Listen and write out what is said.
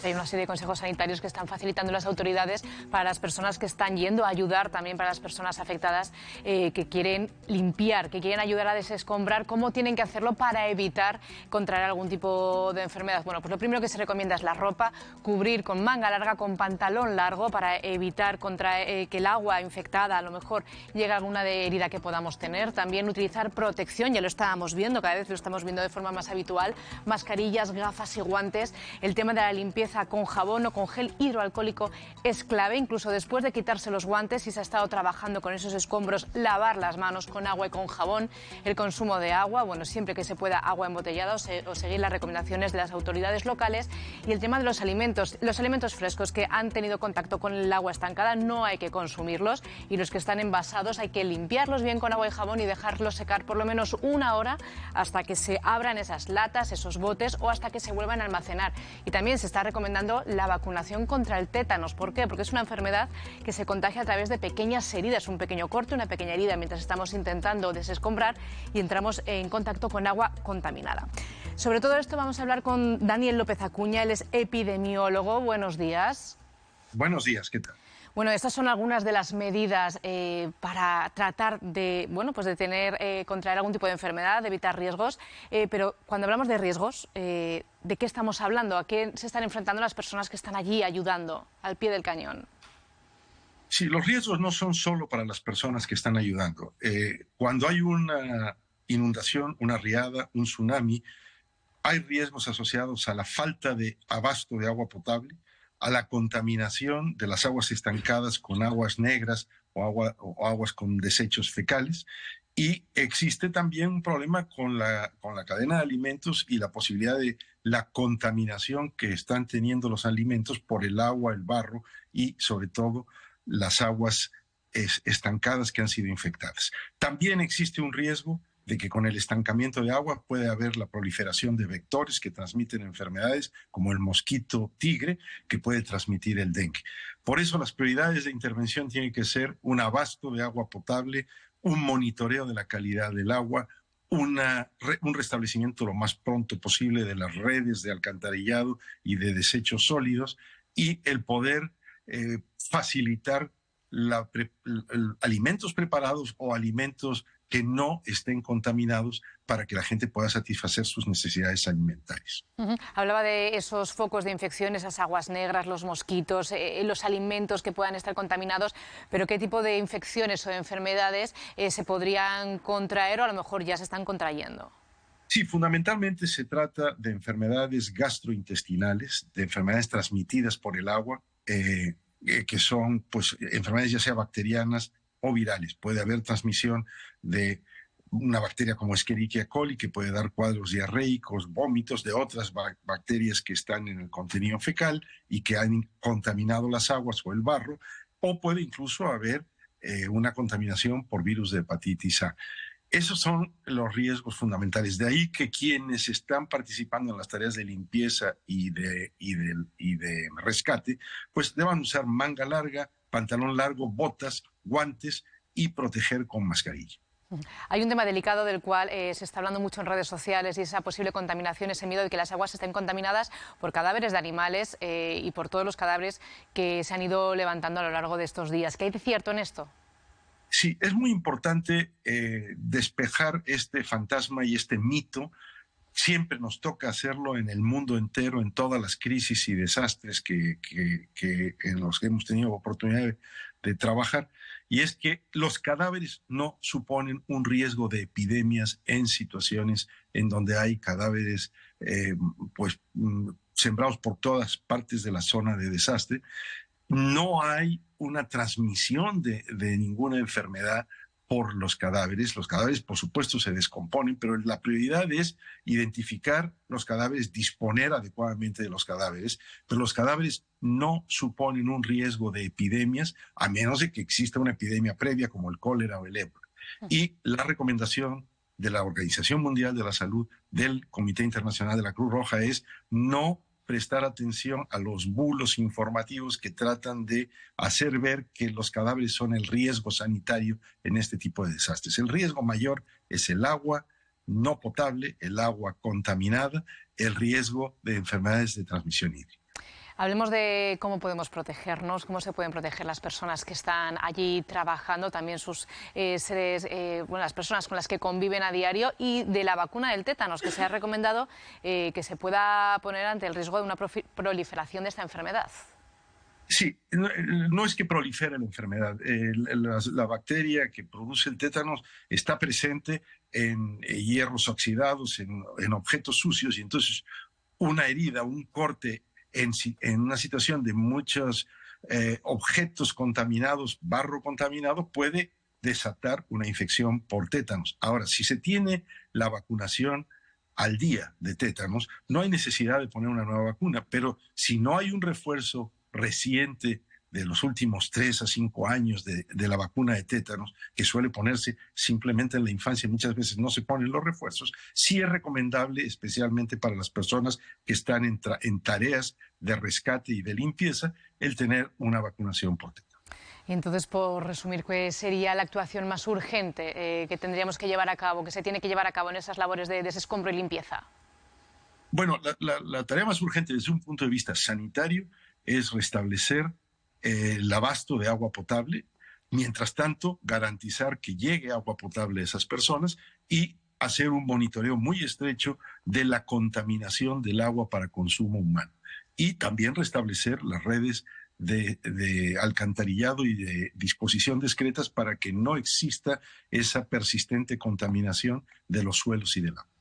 Hay una serie de consejos sanitarios que están facilitando las autoridades para las personas que están yendo a ayudar, también para las personas afectadas que quieren limpiar, que quieren ayudar a desescombrar, cómo tienen que hacerlo para evitar contraer algún tipo de enfermedad. Bueno, pues lo primero que se recomienda es la ropa, cubrir con manga larga, con pantalón largo, para evitar que el agua infectada a lo mejor llegue a alguna herida que podamos tener. También utilizar protección, ya lo estábamos viendo, cada vez lo estamos viendo de forma más habitual, mascarillas, gafas y guantes. El tema de la limpieza con jabón o con gel hidroalcohólico es clave, incluso después de quitarse los guantes, si se ha estado trabajando con esos escombros, lavar las manos con agua y con jabón. El consumo de agua, bueno, siempre que se pueda, agua embotellada o seguir las recomendaciones de las autoridades locales. Y el tema de los alimentos frescos que han tenido contacto con el agua estancada no hay que consumirlos, y los que están envasados hay que limpiarlos bien con agua y jabón y dejarlos secar por lo menos una hora hasta que se abran esas latas, esos botes, o hasta que se vuelvan a almacenar. Y también se está recomendando la vacunación contra el tétanos. ¿Por qué? Porque es una enfermedad que se contagia a través de pequeñas heridas, un pequeño corte, una pequeña herida mientras estamos intentando desescombrar y entramos en contacto con agua contaminada. Sobre todo esto vamos a hablar con Daniel López Acuña, él es epidemiólogo. Buenos días. Buenos días, ¿qué tal? Bueno, estas son algunas de las medidas para tratar de, de contraer algún tipo de enfermedad, de evitar riesgos. Pero cuando hablamos de riesgos, ¿de qué estamos hablando? ¿A qué se están enfrentando las personas que están allí ayudando al pie del cañón? Sí, los riesgos no son solo para las personas que están ayudando. Cuando hay una inundación, una riada, un tsunami, hay riesgos asociados a la falta de abasto de agua potable, a la contaminación de las aguas estancadas con aguas negras o aguas con desechos fecales. Y existe también un problema con la cadena de alimentos y la posibilidad de la contaminación que están teniendo los alimentos por el agua, el barro y sobre todo las aguas estancadas que han sido infectadas. También existe un riesgo de que con el estancamiento de agua puede haber la proliferación de vectores que transmiten enfermedades como el mosquito tigre, que puede transmitir el dengue. Por eso las prioridades de intervención tienen que ser un abasto de agua potable, un monitoreo de la calidad del agua, un restablecimiento lo más pronto posible de las redes de alcantarillado y de desechos sólidos, y el poder facilitar alimentos preparados o alimentos que no estén contaminados para que la gente pueda satisfacer sus necesidades alimentarias. Hablaba de esos focos de infección, esas aguas negras, los mosquitos, los alimentos que puedan estar contaminados, pero ¿qué tipo de infecciones o de enfermedades se podrían contraer o a lo mejor ya se están contrayendo? Sí, fundamentalmente se trata de enfermedades gastrointestinales, de enfermedades transmitidas por el agua, que son pues, enfermedades ya sea bacterianas o virales. Puede haber transmisión de una bacteria como Escherichia coli, que puede dar cuadros diarreicos, vómitos, de otras bacterias que están en el contenido fecal y que han contaminado las aguas o el barro, o puede incluso haber una contaminación por virus de hepatitis A. Esos son los riesgos fundamentales. De ahí que quienes están participando en las tareas de limpieza y de rescate, pues deban usar manga larga, pantalón largo, botas, guantes y proteger con mascarilla. Hay un tema delicado del cual se está hablando mucho en redes sociales, y esa posible contaminación, ese miedo de que las aguas estén contaminadas por cadáveres de animales y por todos los cadáveres que se han ido levantando a lo largo de estos días. ¿Qué hay de cierto en esto? Sí, es muy importante despejar este fantasma y este mito. Siempre nos toca hacerlo en el mundo entero, en todas las crisis y desastres en los que hemos tenido oportunidad de trabajar, y es que los cadáveres no suponen un riesgo de epidemias en situaciones en donde hay cadáveres sembrados por todas partes de la zona de desastre. No hay una transmisión de ninguna enfermedad por los cadáveres. Los cadáveres, por supuesto, se descomponen, pero la prioridad es identificar los cadáveres, disponer adecuadamente de los cadáveres, pero los cadáveres no suponen un riesgo de epidemias, a menos de que exista una epidemia previa como el cólera o el ébola. Y la recomendación de la Organización Mundial de la Salud, del Comité Internacional de la Cruz Roja, es no prestar atención a los bulos informativos que tratan de hacer ver que los cadáveres son el riesgo sanitario en este tipo de desastres. El riesgo mayor es el agua no potable, el agua contaminada, el riesgo de enfermedades de transmisión hídrica. Hablemos de cómo podemos protegernos, cómo se pueden proteger las personas que están allí trabajando, también sus seres, las personas con las que conviven a diario, y de la vacuna del tétanos, que se ha recomendado que se pueda poner ante el riesgo de una proliferación de esta enfermedad. Sí, no es que prolifere la enfermedad. La bacteria que produce el tétanos está presente en hierros oxidados, en objetos sucios, y entonces una herida, un corte en una situación de muchos objetos contaminados, barro contaminado, puede desatar una infección por tétanos. Ahora, si se tiene la vacunación al día de tétanos, no hay necesidad de poner una nueva vacuna, pero si no hay un refuerzo reciente de los últimos 3 a 5 años de la vacuna de tétanos, que suele ponerse simplemente en la infancia, muchas veces no se ponen los refuerzos, sí es recomendable, especialmente para las personas que están en tareas de rescate y de limpieza, el tener una vacunación por tétanos. Y entonces, por resumir, ¿cuál sería la actuación más urgente que tendríamos que llevar a cabo, que se tiene que llevar a cabo en esas labores de desescombro y limpieza? Bueno, la tarea más urgente desde un punto de vista sanitario es restablecer el abasto de agua potable, mientras tanto garantizar que llegue agua potable a esas personas y hacer un monitoreo muy estrecho de la contaminación del agua para consumo humano. Y también restablecer las redes de alcantarillado y de disposición discretas para que no exista esa persistente contaminación de los suelos y del agua.